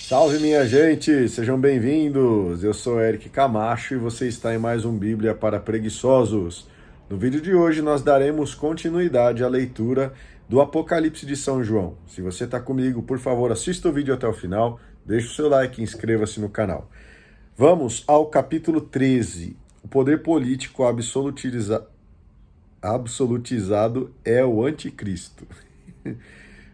Salve, minha gente! Sejam bem-vindos! Eu sou Eric Camacho e você está em mais um Bíblia para Preguiçosos. No vídeo de hoje nós daremos continuidade à leitura do Apocalipse de São João. Se você está comigo, por favor, assista o vídeo até o final, deixe o seu like e inscreva-se no canal. Vamos ao capítulo 13. O poder político absolutizado é o anticristo.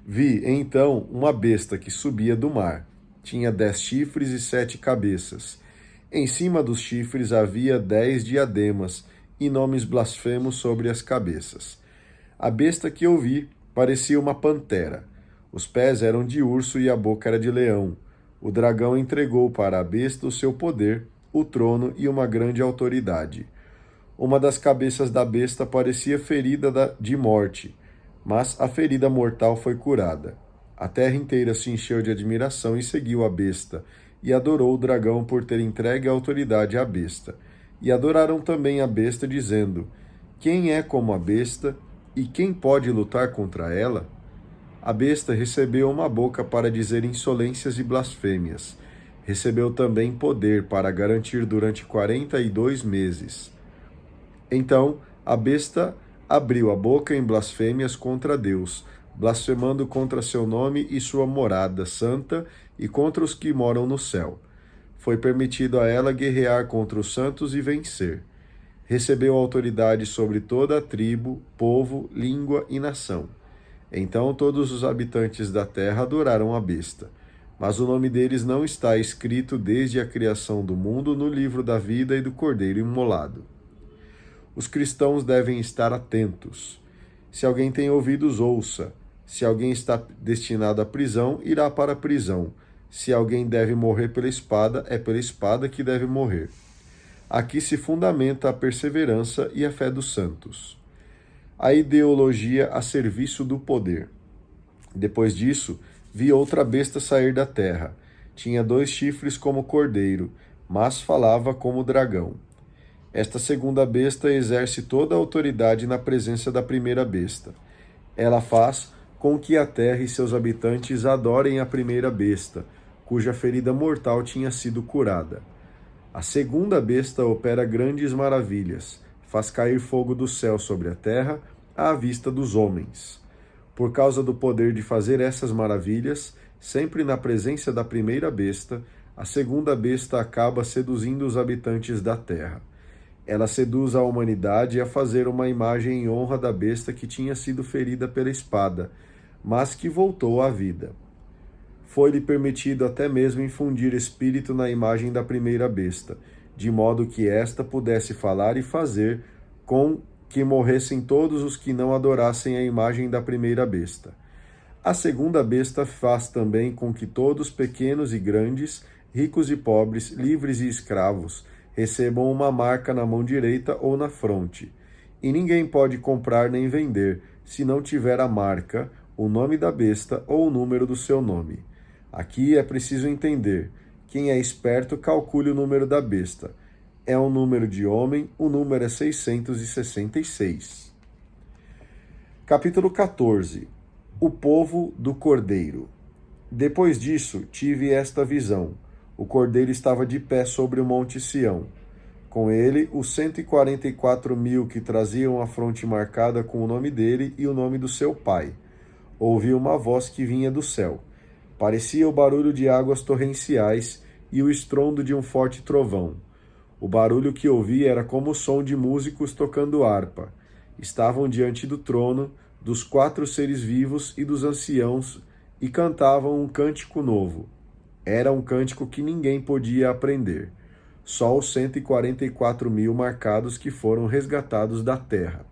Vi, então, uma besta que subia do mar. Tinha 10 chifres e 7 cabeças. Em cima dos chifres havia 10 diademas e nomes blasfemos sobre as cabeças. A besta que eu vi parecia uma pantera. Os pés eram de urso e a boca era de leão. O dragão entregou para a besta o seu poder, o trono e uma grande autoridade. Uma das cabeças da besta parecia ferida de morte, mas a ferida mortal foi curada. A terra inteira se encheu de admiração e seguiu a besta, e adorou o dragão por ter entregue a autoridade à besta. E adoraram também a besta, dizendo: Quem é como a besta, e quem pode lutar contra ela? A besta recebeu uma boca para dizer insolências e blasfêmias. Recebeu também poder para garantir durante 42 meses. Então a besta abriu a boca em blasfêmias contra Deus, blasfemando contra seu nome e sua morada santa e contra os que moram no céu. Foi permitido a ela guerrear contra os santos e vencer. Recebeu autoridade sobre toda a tribo, povo, língua e nação. Então todos os habitantes da terra adoraram a besta. Mas o nome deles não está escrito desde a criação do mundo no livro da vida e do Cordeiro imolado. Os cristãos devem estar atentos. Se alguém tem ouvidos, ouça. Se alguém está destinado à prisão, irá para a prisão. Se alguém deve morrer pela espada, é pela espada que deve morrer. Aqui se fundamenta a perseverança e a fé dos santos. A ideologia a serviço do poder. Depois disso, vi outra besta sair da terra. Tinha 2 chifres como cordeiro, mas falava como dragão. Esta segunda besta exerce toda a autoridade na presença da primeira besta. Ela faz com que a terra e seus habitantes adorem a primeira besta, cuja ferida mortal tinha sido curada. A segunda besta opera grandes maravilhas, faz cair fogo do céu sobre a terra à vista dos homens. Por causa do poder de fazer essas maravilhas, sempre na presença da primeira besta, a segunda besta acaba seduzindo os habitantes da terra. Ela seduz a humanidade a fazer uma imagem em honra da besta que tinha sido ferida pela espada, mas que voltou à vida. Foi-lhe permitido até mesmo infundir espírito na imagem da primeira besta, de modo que esta pudesse falar e fazer com que morressem todos os que não adorassem a imagem da primeira besta. A segunda besta faz também com que todos, pequenos e grandes, ricos e pobres, livres e escravos, recebam uma marca na mão direita ou na fronte. E ninguém pode comprar nem vender, se não tiver a marca, o nome da besta ou o número do seu nome. Aqui é preciso entender. Quem é esperto, calcule o número da besta. É um número de homem, o número é 666. Capítulo 14. O povo do Cordeiro. Depois disso, tive esta visão. O Cordeiro estava de pé sobre o monte Sião. Com ele, os 144.000 que traziam a fronte marcada com o nome dele e o nome do seu pai. Ouvi uma voz que vinha do céu. Parecia o barulho de águas torrenciais e o estrondo de um forte trovão. O barulho que ouvi era como o som de músicos tocando harpa. Estavam diante do trono, dos 4 seres vivos e dos anciãos, e cantavam um cântico novo. Era um cântico que ninguém podia aprender. Só os 144.000 marcados que foram resgatados da terra.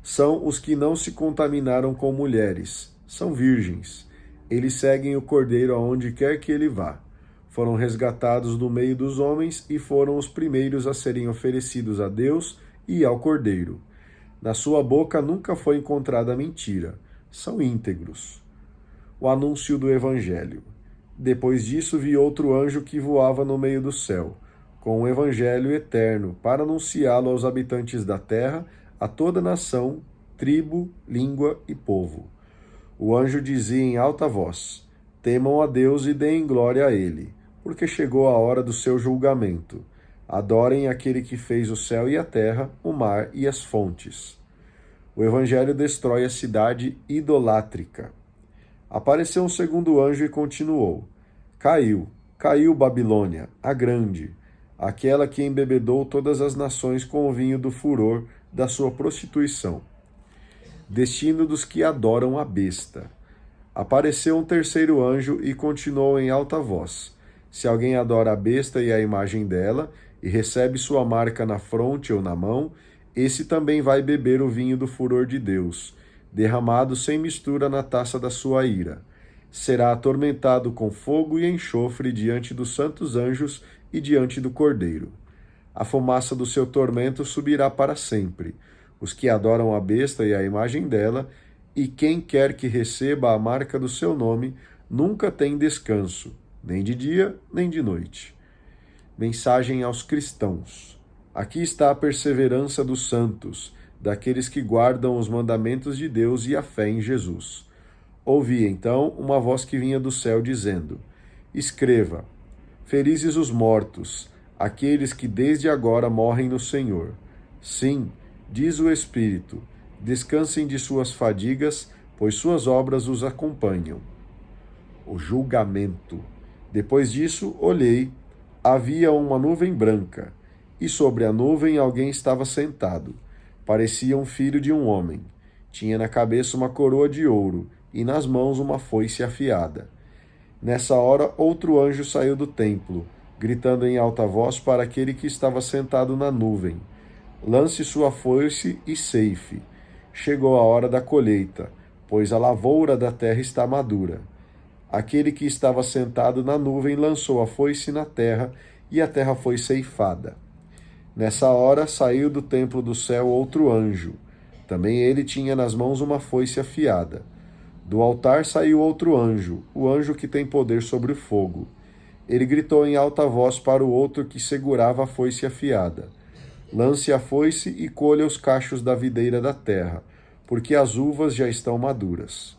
São os que não se contaminaram com mulheres. São virgens. Eles seguem o Cordeiro aonde quer que ele vá. Foram resgatados do meio dos homens e foram os primeiros a serem oferecidos a Deus e ao Cordeiro. Na sua boca nunca foi encontrada mentira. São íntegros. O anúncio do Evangelho. Depois disso vi outro anjo que voava no meio do céu, com um evangelho eterno, para anunciá-lo aos habitantes da terra, a toda nação, tribo, língua e povo. O anjo dizia em alta voz: Temam a Deus e deem glória a Ele, porque chegou a hora do seu julgamento. Adorem aquele que fez o céu e a terra, o mar e as fontes. O Evangelho destrói a cidade idolátrica. Apareceu um segundo anjo e continuou: Caiu, caiu Babilônia, a grande, aquela que embebedou todas as nações com o vinho do furor da sua prostituição. Destino dos que adoram a besta. Apareceu um terceiro anjo e continuou em alta voz: Se alguém adora a besta e a imagem dela, e recebe sua marca na fronte ou na mão, esse também vai beber o vinho do furor de Deus, derramado sem mistura na taça da sua ira. Será atormentado com fogo e enxofre diante dos santos anjos e diante do Cordeiro. A fumaça do seu tormento subirá para sempre. Os que adoram a besta e a imagem dela, e quem quer que receba a marca do seu nome, nunca tem descanso, nem de dia, nem de noite. Mensagem aos cristãos. Aqui está a perseverança dos santos, daqueles que guardam os mandamentos de Deus e a fé em Jesus. Ouvi, então, uma voz que vinha do céu dizendo: Escreva: Felizes os mortos, aqueles que desde agora morrem no Senhor. Sim, diz o Espírito, descansem de suas fadigas, pois suas obras os acompanham. O julgamento. Depois disso, olhei, havia uma nuvem branca, e sobre a nuvem alguém estava sentado. Parecia um filho de um homem. Tinha na cabeça uma coroa de ouro, e nas mãos uma foice afiada. Nessa hora, outro anjo saiu do templo, gritando em alta voz para aquele que estava sentado na nuvem: Lance sua foice e ceife. Chegou a hora da colheita, pois a lavoura da terra está madura. Aquele que estava sentado na nuvem lançou a foice na terra, e a terra foi ceifada. Nessa hora saiu do templo do céu outro anjo. Também ele tinha nas mãos uma foice afiada. Do altar saiu outro anjo, o anjo que tem poder sobre o fogo. Ele gritou em alta voz para o outro que segurava a foice afiada: Lance a foice e colha os cachos da videira da terra, porque as uvas já estão maduras.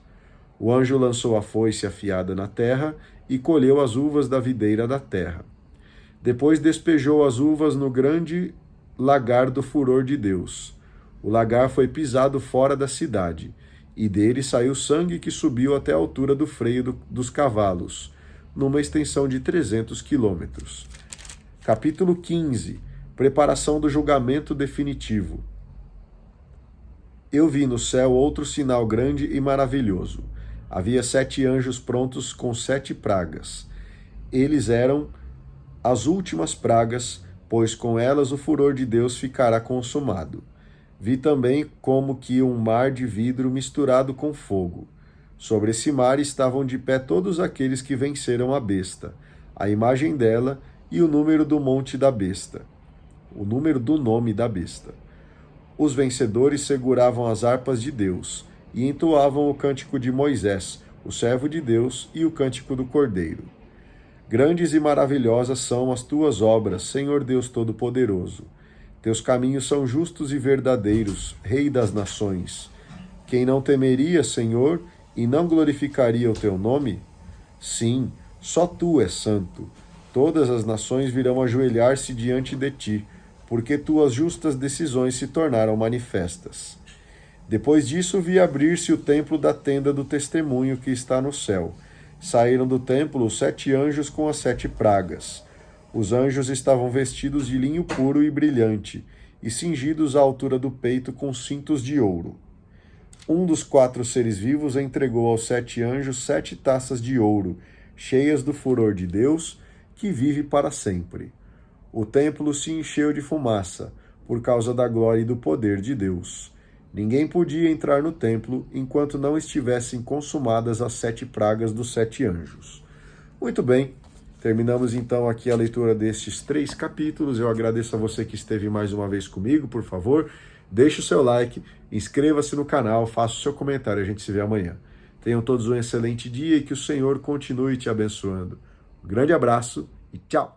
O anjo lançou a foice afiada na terra e colheu as uvas da videira da terra. Depois despejou as uvas no grande lagar do furor de Deus. O lagar foi pisado fora da cidade, e dele saiu sangue que subiu até a altura do freio dos cavalos, numa extensão de 300 quilômetros. Capítulo 15. Preparação do julgamento definitivo. Eu vi no céu outro sinal grande e maravilhoso. Havia 7 anjos prontos com 7 pragas. Eles eram as últimas pragas, pois com elas o furor de Deus ficará consumado. Vi também como que um mar de vidro misturado com fogo. Sobre esse mar estavam de pé todos aqueles que venceram a besta, a imagem dela e o número do monte da besta. O número do nome da besta. Os vencedores seguravam as harpas de Deus e entoavam o cântico de Moisés, o servo de Deus, e o cântico do Cordeiro. Grandes e maravilhosas são as tuas obras, Senhor Deus Todo-Poderoso. Teus caminhos são justos e verdadeiros, Rei das nações. Quem não temeria, Senhor, e não glorificaria o teu nome? Sim, só tu és santo. Todas as nações virão ajoelhar-se diante de ti, porque tuas justas decisões se tornaram manifestas. Depois disso vi abrir-se o templo da tenda do testemunho que está no céu. Saíram do templo os 7 anjos com as 7 pragas. Os anjos estavam vestidos de linho puro e brilhante, e cingidos à altura do peito com cintos de ouro. Um dos 4 seres vivos entregou aos 7 anjos 7 taças de ouro, cheias do furor de Deus, que vive para sempre. O templo se encheu de fumaça, por causa da glória e do poder de Deus. Ninguém podia entrar no templo enquanto não estivessem consumadas as 7 pragas dos 7 anjos. Muito bem, terminamos então aqui a leitura destes 3 capítulos. Eu agradeço a você que esteve mais uma vez comigo. Por favor, deixe o seu like, inscreva-se no canal, faça o seu comentário. A gente se vê amanhã. Tenham todos um excelente dia e que o Senhor continue te abençoando. Um grande abraço e tchau!